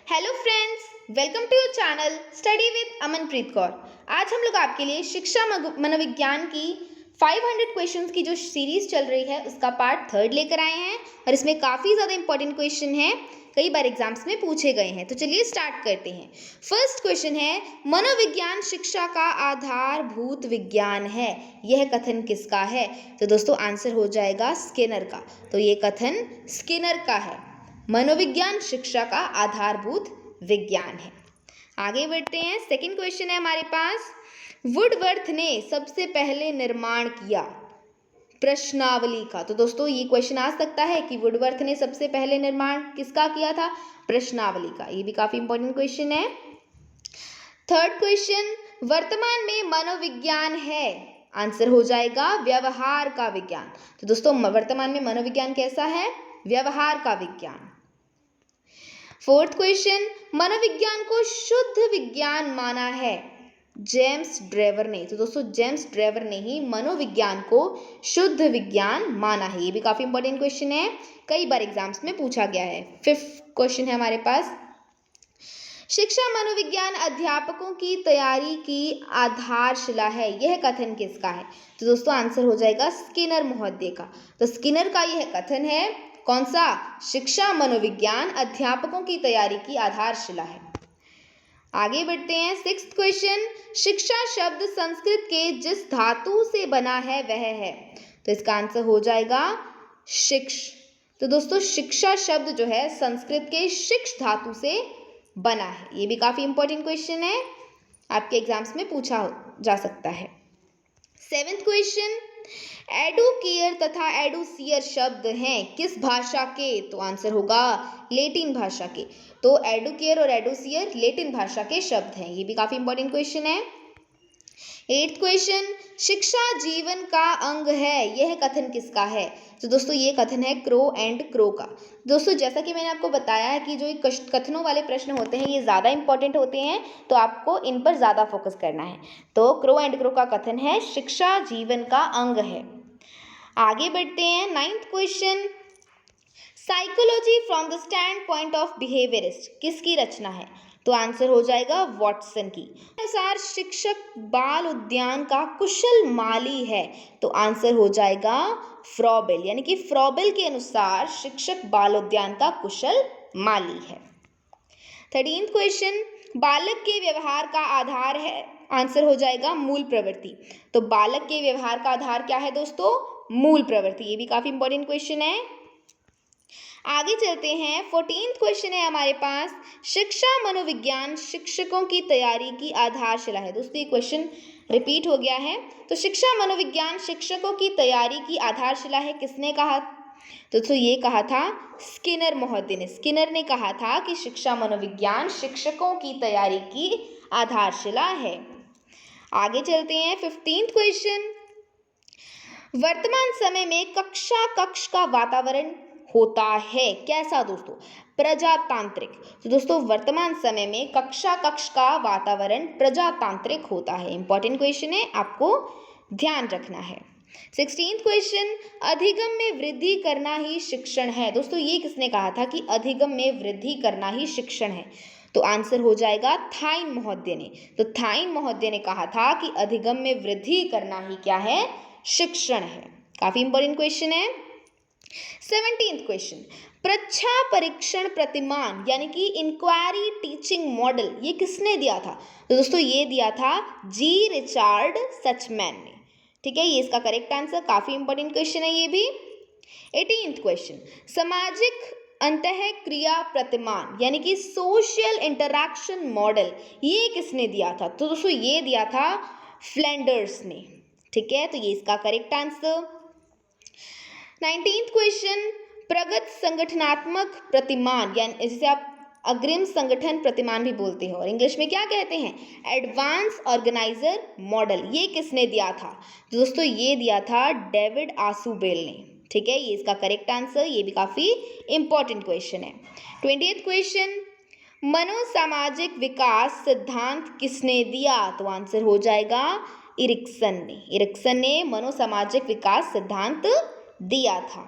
Hello friends, welcome to your channel study with Amanpreet Kaur. आज हम लोग आपके लिए शिक्षा मनोविज्ञान की 500 क्वेश्चंस की जो सीरीज चल रही है उसका पार्ट 3 लेकर आए हैं और इसमें काफ़ी ज़्यादा इंपॉर्टेंट क्वेश्चन हैं, कई बार एग्जाम्स में पूछे गए हैं। तो चलिए स्टार्ट करते हैं। फर्स्ट क्वेश्चन है, मनोविज्ञान शिक्षा का आधारभूत विज्ञान है, यह कथन किसका है? तो दोस्तों आंसर हो जाएगा स्किनर का। तो ये कथन स्किनर का है, मनोविज्ञान शिक्षा का आधारभूत विज्ञान है। आगे बढ़ते हैं। सेकंड क्वेश्चन है हमारे पास, वुडवर्थ ने सबसे पहले निर्माण किया प्रश्नावली का। तो दोस्तों ये क्वेश्चन आ सकता है कि वुडवर्थ ने सबसे पहले निर्माण किसका किया था? प्रश्नावली का। ये भी काफी इंपॉर्टेंट क्वेश्चन है। थर्ड क्वेश्चन, वर्तमान में मनोविज्ञान है, आंसर हो जाएगा व्यवहार का विज्ञान। तो दोस्तों वर्तमान में मनोविज्ञान कैसा है? व्यवहार का विज्ञान। फोर्थ क्वेश्चन, मनोविज्ञान को शुद्ध विज्ञान माना है जेम्स ड्रेवर ने। तो दोस्तों जेम्स ड्रेवर ने ही मनोविज्ञान को शुद्ध विज्ञान माना है। ये भी काफी इंपॉर्टेंट क्वेश्चन है, कई बार एग्जाम्स में पूछा गया है। फिफ्थ क्वेश्चन है हमारे पास, शिक्षा मनोविज्ञान अध्यापकों की तैयारी की आधारशिला है, यह कथन किसका है? तो दोस्तों आंसर हो जाएगा स्किनर महोदय का। तो स्किनर का यह कथन है, कौन सा? शिक्षा मनोविज्ञान अध्यापकों की तैयारी की आधारशिला है। आगे बढ़ते हैं। सिक्स्थ क्वेश्चन, शिक्षा शब्द संस्कृत के जिस धातु से बना है वह है। तो इसका आंसर हो जाएगा शिक्ष। तो दोस्तों शिक्षा शब्द जो है संस्कृत के शिक्ष धातु से बना है। ये भी काफी इंपॉर्टेंट क्वेश्चन है, आपके एग्जाम्स में पूछा जा सकता है। सेवेंथ क्वेश्चन, एडुकेयर तथा एडुसियर शब्द हैं किस भाषा के? तो आंसर होगा लेटिन भाषा के। तो एडुकेयर और एडुसियर लेटिन भाषा के शब्द हैं। ये भी काफी इंपॉर्टेंट क्वेश्चन है। एट्थ क्वेश्चन, शिक्षा जीवन का अंग है, यह कथन किसका है? तो दोस्तों ये कथन है क्रो एंड क्रो का। दोस्तों जैसा कि मैंने आपको बताया है कि जो ये कथनों वाले प्रश्न होते हैं ये ज़्यादा इंपॉर्टेंट होते हैं, तो आपको इन पर ज़्यादा फोकस करना है। तो क्रो एंड क्रो का कथन है शिक्षा जीवन का अंग है। आगे बढ़ते हैं। Ninth question, psychology from the stand point of behaviourist किसकी रचना है? तो आंसर हो जाएगा वॉटसन की। अनुसार शिक्षक बाल उद्यान का कुशल माली है। तो आंसर हो जाएगा फ्रॉबेल, यानी कि फ्रॉबेल के अनुसार शिक्षक बाल उद्यान का कुशल माली है। 13th क्वेश्चन, बालक के व्यवहार का आधार है, आंसर हो जाएगा मूल प्रवृत्ति। तो बालक के व्यवहार का आधार क्या है दोस्तों? मूल प्रवृत्ति। ये भी काफी इंपॉर्टेंट क्वेश्चन है। आगे चलते हैं। 14th क्वेश्चन है हमारे पास, शिक्षा मनोविज्ञान शिक्षकों की तैयारी की आधारशिला है। दोस्तों ये क्वेश्चन रिपीट हो गया है। तो शिक्षा मनोविज्ञान शिक्षकों की तैयारी की आधारशिला है, किसने कहा? तो ये कहा था स्किनर महोदय ने। स्किनर ने कहा था कि शिक्षा मनोविज्ञान शिक्षकों की तैयारी की आधारशिला है। आगे चलते हैं। 15th क्वेश्चन, वर्तमान समय में कक्षा कक्ष का वातावरण होता है कैसा दोस्तों? प्रजातांत्रिक। तो दोस्तों वर्तमान समय में कक्षा कक्ष का वातावरण प्रजातांत्रिक होता है। इंपॉर्टेंट क्वेश्चन है, आपको ध्यान रखना है। 16th क्वेश्चन, अधिगम में वृद्धि करना ही शिक्षण है। दोस्तों ये किसने कहा था कि अधिगम में वृद्धि करना ही शिक्षण है? तो आंसर हो जाएगा थाइन महोदय ने। तो थाइन महोदय ने कहा था कि अधिगम में वृद्धि करना ही क्या है? शिक्षण है। काफी इंपॉर्टेंट क्वेश्चन है। 17th क्वेश्चन, प्रच्छा परीक्षण प्रतिमान यानी कि इंक्वायरी टीचिंग मॉडल ये किसने दिया था? तो दोस्तों ये दिया था जी रिचार्ड सचमैन ने। ठीक है, ये इसका करेक्ट आंसर। काफी इंपॉर्टेंट क्वेश्चन है ये भी। 18th क्वेश्चन, सामाजिक अंतः क्रिया प्रतिमान यानी कि सोशल इंटरैक्शन मॉडल ये किसने दिया था? तो दोस्तों ये दिया था फ्लैंडर्स ने। ठीक है, तो ये इसका करेक्ट आंसर। 19th क्वेश्चन, प्रगत संगठनात्मक प्रतिमान यानी जिसे आप अग्रिम संगठन प्रतिमान भी बोलते हो और इंग्लिश में क्या कहते हैं? एडवांस ऑर्गेनाइजर मॉडल, ये किसने दिया था? दोस्तों ये दिया था डेविड आसुबेल ने। ठीक है, ये इसका करेक्ट आंसर। ये भी काफी इंपॉर्टेंट क्वेश्चन है। 20th क्वेश्चन, मनोसामाजिक विकास सिद्धांत किसने दिया? तो आंसर हो जाएगा इरिक्सन ने। इरिक्सन ने मनोसामाजिक विकास सिद्धांत दिया था।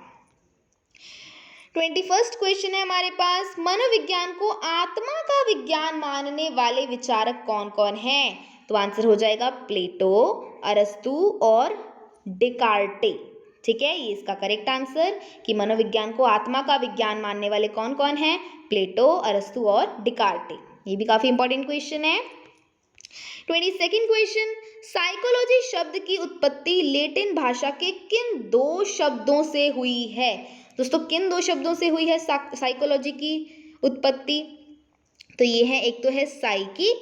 21st क्वेश्चन है हमारे पास, मनोविज्ञान को आत्मा का विज्ञान मानने वाले विचारक कौन कौन हैं? तो आंसर हो जाएगा प्लेटो, अरस्तु और डेकार्टे। ठीक है, ये इसका करेक्ट आंसर कि मनोविज्ञान को आत्मा का विज्ञान मानने वाले कौन कौन हैं? प्लेटो, अरस्तु और डेकार्टे। ये भी काफी इंपॉर्टेंट क्वेश्चन है। 22nd क्वेश्चन, साइकोलॉजी शब्द की उत्पत्ति लैटिन भाषा के किन दो शब्दों से हुई है? दोस्तों, किन दो शब्दों से हुई है साइकोलॉजी की उत्पत्ति? तो ये है, एक तो है साइकी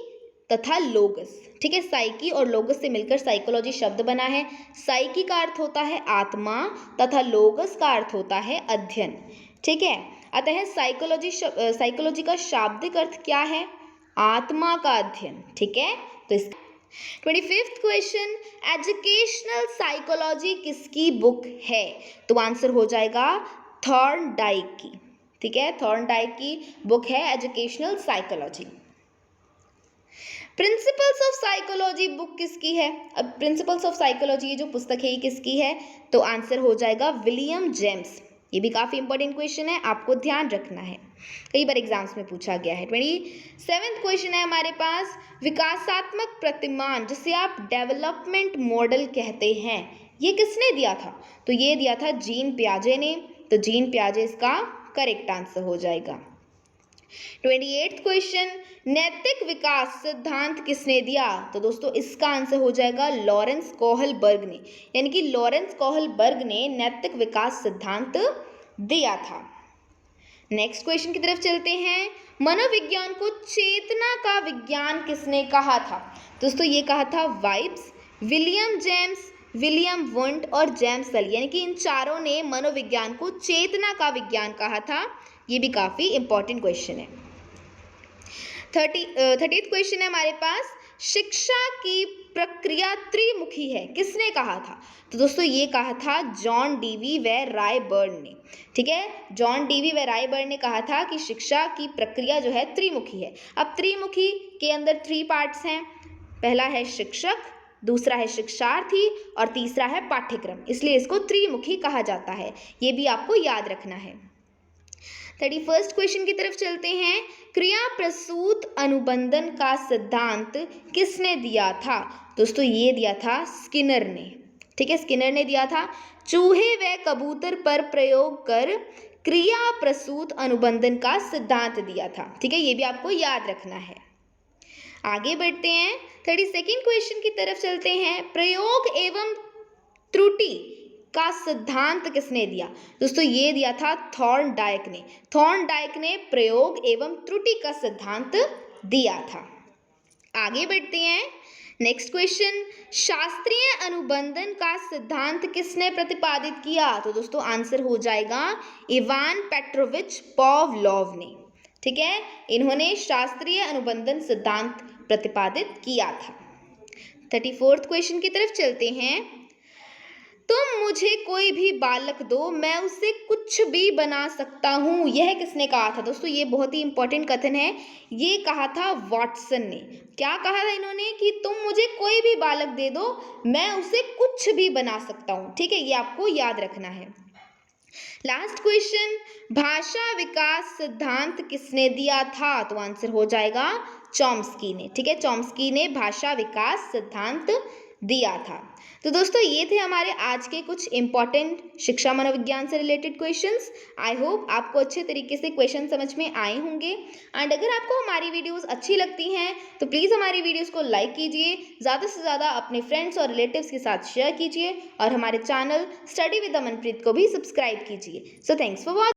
तथा लोगस। ठीक है, साइकी और लोगस से मिलकर साइकोलॉजी शब्द बना है। साइकी का अर्थ होता है आत्मा तथा लोगस का अर्थ होता है अध्ययन। ठीक है, अतः साइकोलॉजी का शाब्दिक अर्थ क्या है? आत्मा का अध्ययन। ठीक है, तो इस 25th क्वेश्चन, एजुकेशनल साइकोलॉजी किसकी बुक है? तो आंसर हो जाएगा थॉर्नडाइक की। ठीक है, थॉर्नडाइक की बुक है educational psychology. Principles of psychology book किसकी है? अब प्रिंसिपल्स ऑफ साइकोलॉजी ये जो पुस्तक है ये किसकी है? तो आंसर हो जाएगा विलियम जेम्स। ये भी काफी इंपॉर्टेंट क्वेश्चन है, आपको ध्यान रखना है, कई बार एग्जाम्स में पूछा गया है। 27th क्वेश्चन है हमारे पास, विकासात्मक प्रतिमान जिसे आप डेवलपमेंट मॉडल कहते हैं, ये किसने दिया था? तो ये दिया था जीन पियाजे ने। तो जीन पियाजे इसका करेक्ट आंसर हो जाएगा। 28th क्वेश्चन, नैतिक विकास सिद्धांत किसने दिया? तो दोस्तों इसका आंसर हो जाएगा लॉरेंस कोहलबर्ग ने, यानी कि लॉरेंस कोहलबर्ग ने नैतिक विकास सिद्धांत दिया था। नेक्स्ट क्वेश्चन की तरफ चलते हैं, मनोविज्ञान को चेतना का विज्ञान किसने कहा था? दोस्तों ये कहा था vibes, William James, William wound और जेम्स सल, यानी कि इन चारों ने मनोविज्ञान को चेतना का विज्ञान कहा था। ये भी काफी इंपॉर्टेंट क्वेश्चन है। 30th क्वेश्चन है हमारे पास, शिक्षा की प्रक्रिया त्रिमुखी है, किसने कहा था? तो दोस्तों ये कहा था जॉन डीवी व रायबर्न ने। ठीक है, जॉन डीवी व रायबर्न ने कहा था कि शिक्षा की प्रक्रिया जो है त्रिमुखी है। अब त्रिमुखी के अंदर 3 पार्ट्स हैं, पहला है शिक्षक, दूसरा है शिक्षार्थी और तीसरा है पाठ्यक्रम, इसलिए इसको त्रिमुखी कहा जाता है। ये भी आपको याद रखना है। 31st क्वेश्चन की तरफ चलते हैं, क्रिया प्रसूत अनुबंधन का सिद्धांत किसने दिया था? दोस्तों ये दिया था स्किनर ने। ठीक है, स्किनर ने दिया था। चूहे व कबूतर पर प्रयोग कर क्रिया प्रसूत अनुबंधन का सिद्धांत दिया था। ठीक है, ये भी आपको याद रखना है। आगे बढ़ते हैं, 32nd क्वेश्चन की तरफ चलते हैं, प्रयोग एवं त्रुटि का सिद्धांत किसने दिया? दोस्तों ये दिया था थॉर्नडाइक ने। थॉर्नडाइक ने प्रयोग एवं त्रुटि का सिद्धांत दिया था। आगे बढ़ते हैं, नेक्स्ट क्वेश्चन, शास्त्रीय अनुबंधन का सिद्धांत किसने प्रतिपादित किया? तो दोस्तों आंसर हो जाएगा इवान पेट्रोविच पावलोव ने। ठीक है, इन्होंने शास्त्रीय अनुबंधन सिद्धांत प्रतिपादित किया था। 34th क्वेश्चन की तरफ चलते हैं, तुम मुझे कोई भी बालक दो, मैं उससे कुछ भी बना सकता हूँ, यह किसने कहा था? दोस्तों ये बहुत ही इंपॉर्टेंट कथन है, ये कहा था वाटसन ने। क्या कहा था इन्होंने कि तुम मुझे कोई भी बालक दे दो, मैं उसे कुछ भी बना सकता हूँ। ठीक है, ये आपको याद रखना है। लास्ट क्वेश्चन, भाषा विकास सिद्धांत किसने दिया था? तो आंसर हो जाएगा चॉम्स्की ने। ठीक है, चॉम्स्की ने भाषा विकास सिद्धांत दिया था। तो दोस्तों ये थे हमारे आज के कुछ इंपॉर्टेंट शिक्षा मनोविज्ञान से रिलेटेड क्वेश्चंस। आई होप आपको अच्छे तरीके से क्वेश्चन समझ में आए होंगे। एंड अगर आपको हमारी वीडियोस अच्छी लगती हैं तो प्लीज़ हमारी वीडियोस को लाइक कीजिए, ज़्यादा से ज़्यादा अपने फ्रेंड्स और रिलेटिव्स के साथ शेयर कीजिए और हमारे चैनल स्टडी विद अमनप्रीत को भी सब्सक्राइब कीजिए। So thanks for watching.